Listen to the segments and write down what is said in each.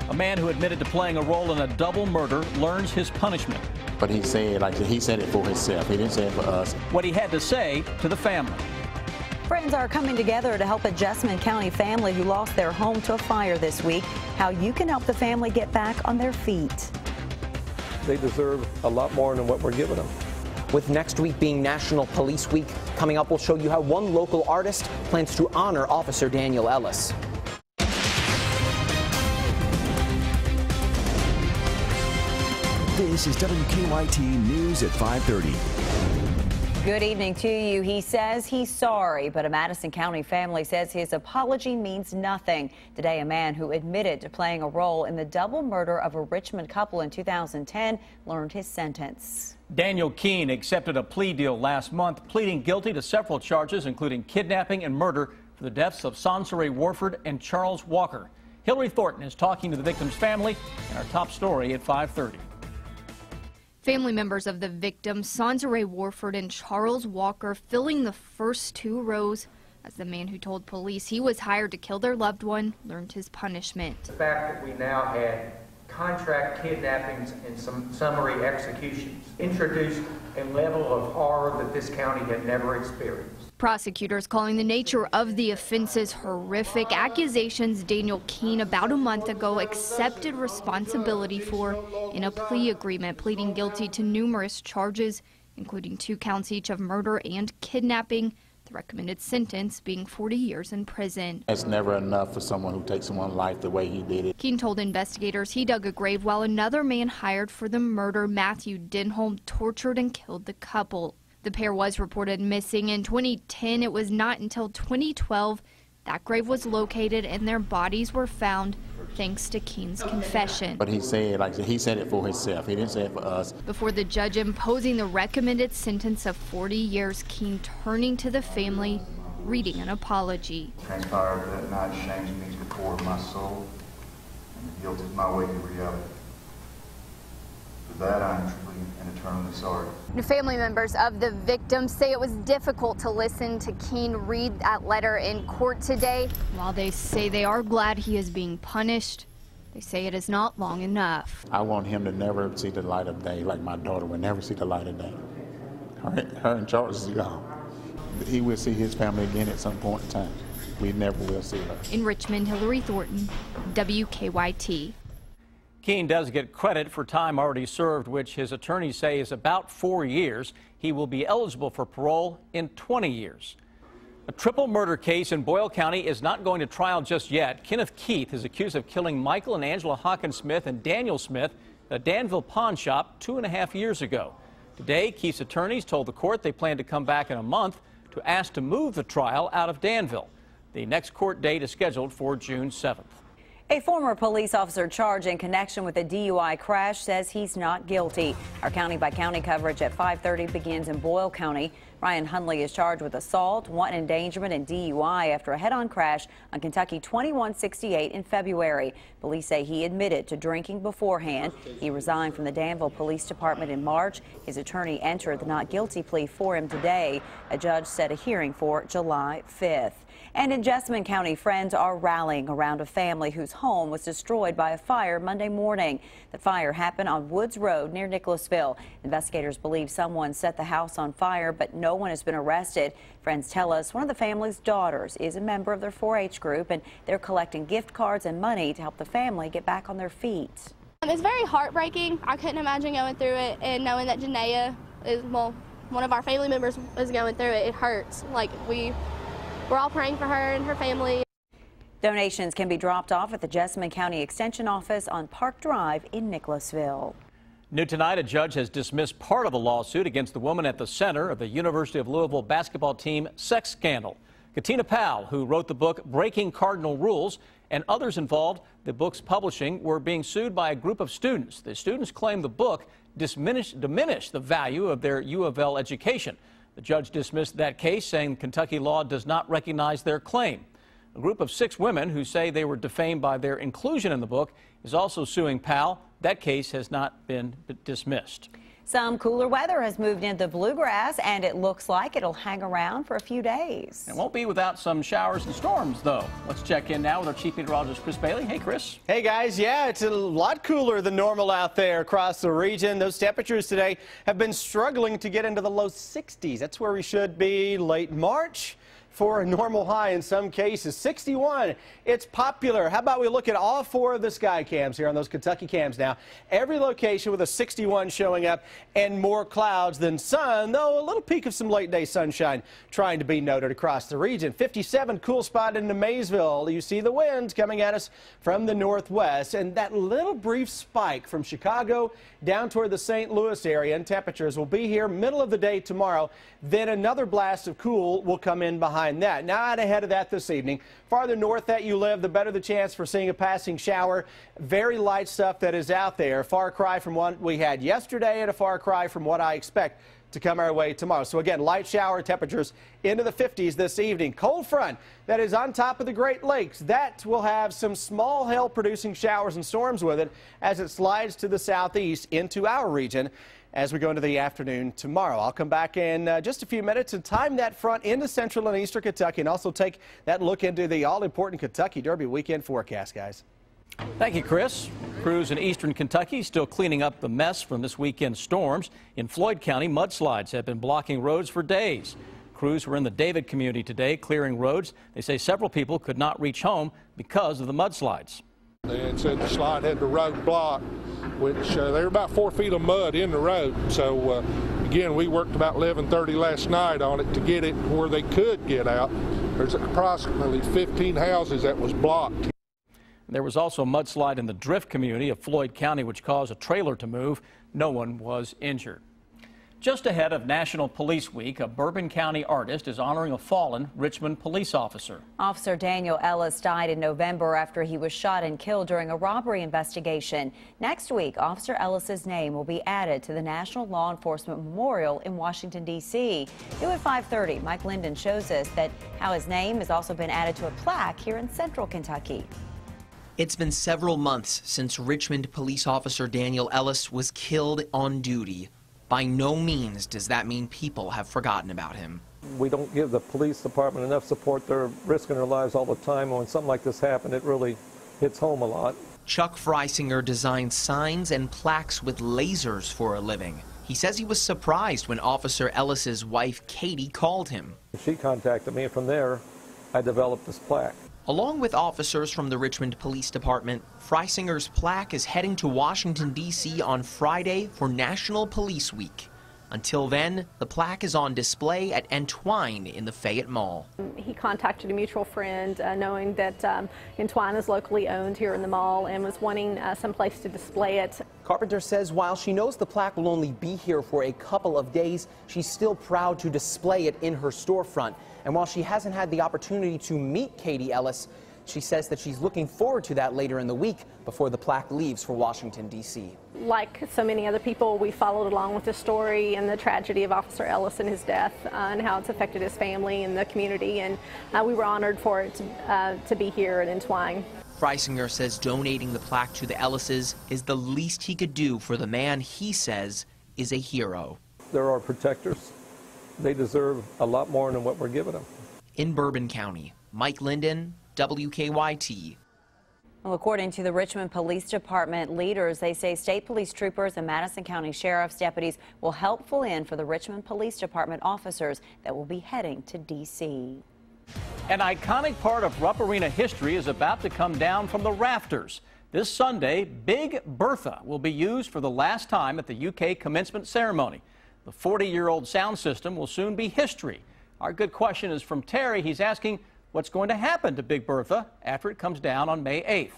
A man who admitted to playing a role in a double murder learns his punishment. But he said it for himself. He didn't say it for us. What he had to say to the family. Friends are coming together to help a Jessamine County family who lost their home to a fire this week. How you can help the family get back on their feet. They deserve a lot more than what we're giving them. With next week being National Police Week, coming up we'll show you how one local artist plans to honor Officer Daniel Ellis. This is WKYT News at 5:30. Good evening to you. He says he's sorry, but a Madison County family says his apology means nothing. Today, a man who admitted to playing a role in the double murder of a Richmond couple in 2010 learned his sentence. Daniel Keith accepted a plea deal last month, pleading guilty to several charges, including kidnapping and murder for the deaths of Sansere Warford and Charles Walker. Hillary Thornton is talking to the victim's family in our top story at 5:30. Family members of the victims, Sansere Warford and Charles Walker, filling the first two rows as the man who told police he was hired to kill their loved one learned his punishment. The fact that we now had contract kidnappings and some summary executions introduced a level of horror that this county had never experienced. Prosecutors calling the nature of the offenses horrific. Accusations Daniel Keith about a month ago accepted responsibility for in a plea agreement, pleading guilty to numerous charges, including 2 counts each of murder and kidnapping. The recommended sentence being 40 years in prison. It's never enough for someone who takes someone's life the way he did it. Keith told investigators he dug a grave while another man hired for the murder, Matthew Denholm, tortured and killed the couple. The pair was reported missing in 2010. It was not until 2012 that grave was located and their bodies were found, thanks to Keith's confession. But he said it for himself. He didn't say it for us. Before the judge imposing the recommended sentence of 40 years, Keith turning to the family, reading an apology. Transpired that night shames me to the core of my soul, and the guilt is my way to reality. For that, I am truly and eternally sorry. Family members of the victims say it was difficult to listen to Keith read that letter in court today. While they say they are glad he is being punished, they say it is not long enough. I want him to never see the light of day, like my daughter would never see the light of day. Her and Charles is gone. He will see his family again at some point in time. We never will see her. In Richmond, Hillary Thornton, WKYT. Keith does get credit for time already served, which his attorneys say is about 4 years. He will be eligible for parole in 20 years. A triple murder case in Boyle County is not going to trial just yet. Kenneth Keith is accused of killing Michael and Angela Hawkins-Smith and Daniel Smith at a Danville pawn shop 2.5 years ago. Today, Keith's attorneys told the court they plan to come back in a month to ask to move the trial out of Danville. The next court date is scheduled for June 7th. A former police officer charged in connection with a DUI crash says he's not guilty. Our county-by-county coverage at 5:30 begins in Boyle County. Ryan Hundley is charged with assault, wanton endangerment, and DUI after a head-on crash on Kentucky 2168 in February. Police say he admitted to drinking beforehand. He resigned from the Danville Police Department in March. His attorney entered the not guilty plea for him today. A judge set a hearing for July 5th. And in Jessamine County, friends are rallying around a family whose home was destroyed by a fire Monday morning. The fire happened on Woods Road near Nicholasville. Investigators believe someone set the house on fire, but no one has been arrested. Friends tell us one of the family's daughters is a member of their 4-H group, and they're collecting gift cards and money to help the family get back on their feet. It's very heartbreaking. I couldn't imagine going through it, and knowing that Janaea is, well, one of our family members is going through it. It hurts. Like, we're all praying for her and her family. Donations can be dropped off at the Jessamine County Extension Office on Park Drive in Nicholasville. New tonight, a judge has dismissed part of a lawsuit against the woman at the center of the University of Louisville basketball team sex scandal. Katina Powell, who wrote the book Breaking Cardinal Rules, and others involved the book's publishing were being sued by a group of students. The students claim the book diminished the value of their U of L education. The judge dismissed that case, saying Kentucky law does not recognize their claim. A group of 6 women who say they were defamed by their inclusion in the book is also suing Powell. That case has not been dismissed. Some cooler weather has moved into bluegrass, and it looks like it'll hang around for a few days. It won't be without some showers and storms, though. Let's check in now with our chief meteorologist, Chris Bailey. Hey, Chris. Hey, guys. Yeah, it's a lot cooler than normal out there across the region. Those temperatures today have been struggling to get into the low 60s. That's where we should be late March for a normal high in some cases. 61, it's popular. How about we look at all 4 of the sky cams here on those Kentucky cams now. Every location with a 61 showing up and more clouds than sun, though a little peak of some late day sunshine trying to be noted across the region. 57, cool spot into Maysville. You see the winds coming at us from the northwest, and that little brief spike from Chicago down toward the St. Louis area, and temperatures will be here middle of the day tomorrow. Then another blast of cool will come in behind that. Not ahead of that this evening. Farther north that you live, the better the chance for seeing a passing shower. Very light stuff that is out there. Far cry from what we had yesterday and a far cry from what I expect to come our way tomorrow. So again, light shower temperatures into the 50s this evening. Cold front that is on top of the Great Lakes. That will have some small hail producing showers and storms with it as it slides to the southeast into our region as we go into the afternoon tomorrow. I'll come back in just a few minutes and time that front into central and eastern Kentucky, and also take that look into the all-important Kentucky Derby weekend forecast, guys. Thank you, Chris. Crews in eastern Kentucky still cleaning up the mess from this weekend's storms. In Floyd County, mudslides have been blocking roads for days. Crews were in the David community today clearing roads. They say several people could not reach home because of the mudslides. They said the slide had the road blocked, which there were about 4 feet of mud in the road. So again, we worked about 11:30 last night on it to get it where they could get out. There's approximately 15 houses that was blocked. There was also a mudslide in the Drift community of Floyd County, which caused a trailer to move. No one was injured. Just ahead of National Police Week, a Bourbon County artist is honoring a fallen Richmond police officer. Officer Daniel Ellis died in November after he was shot and killed during a robbery investigation. Next week, Officer Ellis's name will be added to the National Law Enforcement Memorial in Washington, D.C. New at 5:30, Mike Linden shows us that how his name has also been added to a plaque here in central Kentucky. It's been several months since Richmond police officer Daniel Ellis was killed on duty. By no means does that mean people have forgotten about him. We don't give the police department enough support. They're risking their lives all the time. When something like this happened, it really hits home a lot. Chuck Freisinger designs signs and plaques with lasers for a living. He says he was surprised when Officer Ellis's wife, Katie, called him. She contacted me, and from there, I developed this plaque. Along with officers from the Richmond Police Department, Freisinger's plaque is heading to Washington, D.C. on Friday for National Police Week. Until then, the plaque is on display at Entwine in the Fayette Mall. He contacted a mutual friend knowing that Entwine is locally owned here in the mall and was wanting some place to display it. Carpenter says while she knows the plaque will only be here for a couple of days, she's still proud to display it in her storefront. And while she hasn't had the opportunity to meet Katie Ellis, she says that she's looking forward to that later in the week before the plaque leaves for Washington, D.C. Like so many other people, we followed along with the story and the tragedy of Officer Ellis and his death and how it's affected his family and the community, and we were honored for it to be here at Entwine. Freisinger says donating the plaque to the Ellises is the least he could do for the man he says is a hero. They're our protectors. They deserve a lot more than what we're giving them. In Bourbon County, Mike Linden, WKYT. Well, according to the Richmond Police Department leaders, they say state police troopers and Madison County Sheriff's deputies will help fill in for the Richmond Police Department officers that will be heading to D.C. An iconic part of Rupp Arena history is about to come down from the rafters. This Sunday, Big Bertha will be used for the last time at the UK commencement ceremony. The 40-year-old sound system will soon be history. Our good question is from Terry. He's asking what's going to happen to Big Bertha after it comes down on May 8th.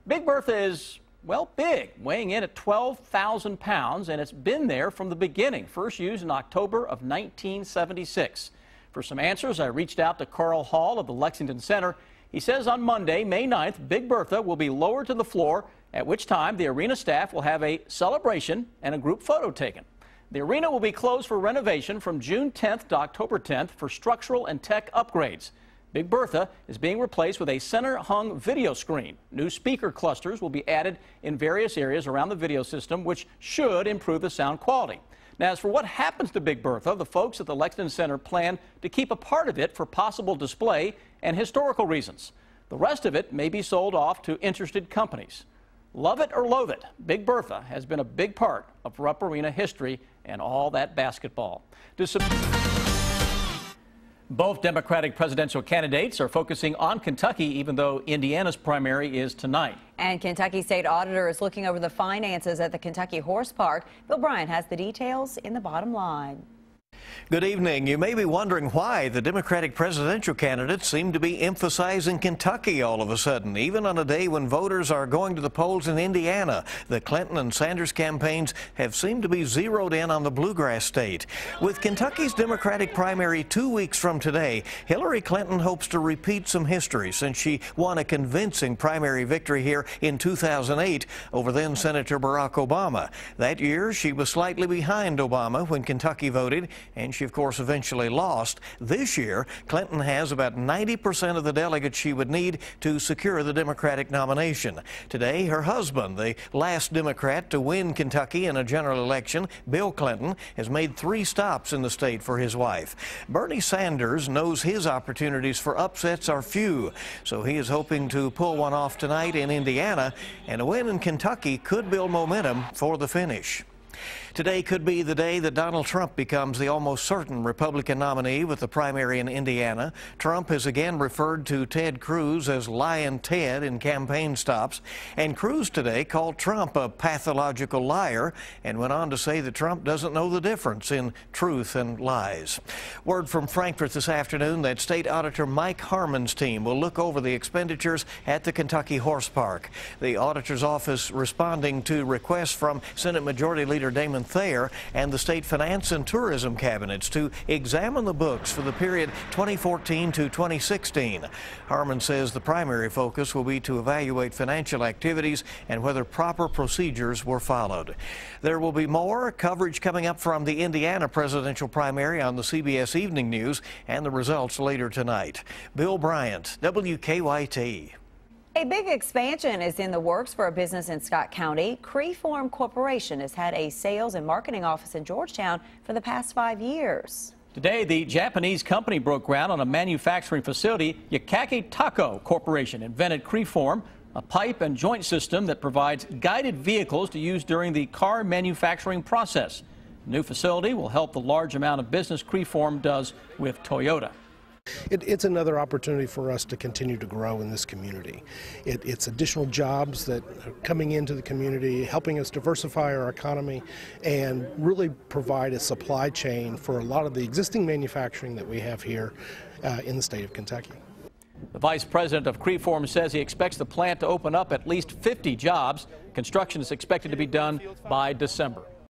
Big Bertha is, well, big, weighing in at 12,000 pounds, and it's been there from the beginning, first used in October of 1976. For some answers, I reached out to Carl Hall of the Lexington Center. He says on Monday, May 9th, Big Bertha will be lowered to the floor, at which time the arena staff will have a celebration and a group photo taken. The arena will be closed for renovation from June 10th to October 10th for structural and tech upgrades. Big Bertha is being replaced with a center-hung video screen. New speaker clusters will be added in various areas around the video system, which should improve the sound quality. Now, as for what happens to Big Bertha, the folks at the Lexington Center plan to keep a part of it for possible display and historical reasons. The rest of it may be sold off to interested companies. Love it or loathe it, Big Bertha has been a big part of Rupp Arena history and all that basketball. Both Democratic presidential candidates are focusing on Kentucky, even though Indiana's primary is tonight. And Kentucky State Auditor is looking over the finances at the Kentucky Horse Park. Bill Bryant has the details in the bottom line. Good evening. You may be wondering why the Democratic presidential candidates seem to be emphasizing Kentucky all of a sudden, even on a day when voters are going to the polls in Indiana. The Clinton and Sanders campaigns have seemed to be zeroed in on the bluegrass state. With Kentucky's Democratic primary 2 weeks from today, Hillary Clinton hopes to repeat some history since she won a convincing primary victory here in 2008 over then Senator Barack Obama. That year, she was slightly behind Obama when Kentucky voted, and she, of course, eventually lost. This year, Clinton has about 90% of the delegates she would need to secure the Democratic nomination. Today, her husband, the last Democrat to win Kentucky in a general election, Bill Clinton, has made 3 stops in the state for his wife. Bernie Sanders knows his opportunities for upsets are few, so he is hoping to pull one off tonight in Indiana, and a win in Kentucky could build momentum for the finish. Today could be the day that Donald Trump becomes the almost certain Republican nominee with the primary in Indiana. Trump has again referred to Ted Cruz as Lying Ted in campaign stops, and Cruz today called Trump a pathological liar and went on to say that Trump doesn't know the difference in truth and lies. Word from Frankfort this afternoon that State Auditor Mike Harmon's team will look over the expenditures at the Kentucky Horse Park. The auditor's office responding to requests from Senate Majority Leader Damon Thayer and the State Finance and Tourism Cabinets to examine the books for the period 2014 to 2016. Harmon says the primary focus will be to evaluate financial activities and whether proper procedures were followed. There will be more coverage coming up from the Indiana presidential primary on the CBS Evening News and the results later tonight. Bill Bryant, WKYT. A big expansion is in the works for a business in Scott County. Creaform Corporation has had a sales and marketing office in Georgetown for the past 5 years. Today, the Japanese company broke ground on a manufacturing facility. Yakaki Tako Corporation invented Creaform, a pipe and joint system that provides guided vehicles to use during the car manufacturing process. The new facility will help the large amount of business Creaform does with Toyota. It's another opportunity for us to continue to grow in this community. It's additional jobs that are coming into the community, helping us diversify our economy and really provide a supply chain for a lot of the existing manufacturing that we have here in the state of Kentucky. The vice president of Creaform says he expects the plant to open up at least 50 jobs. Construction is expected to be done by December.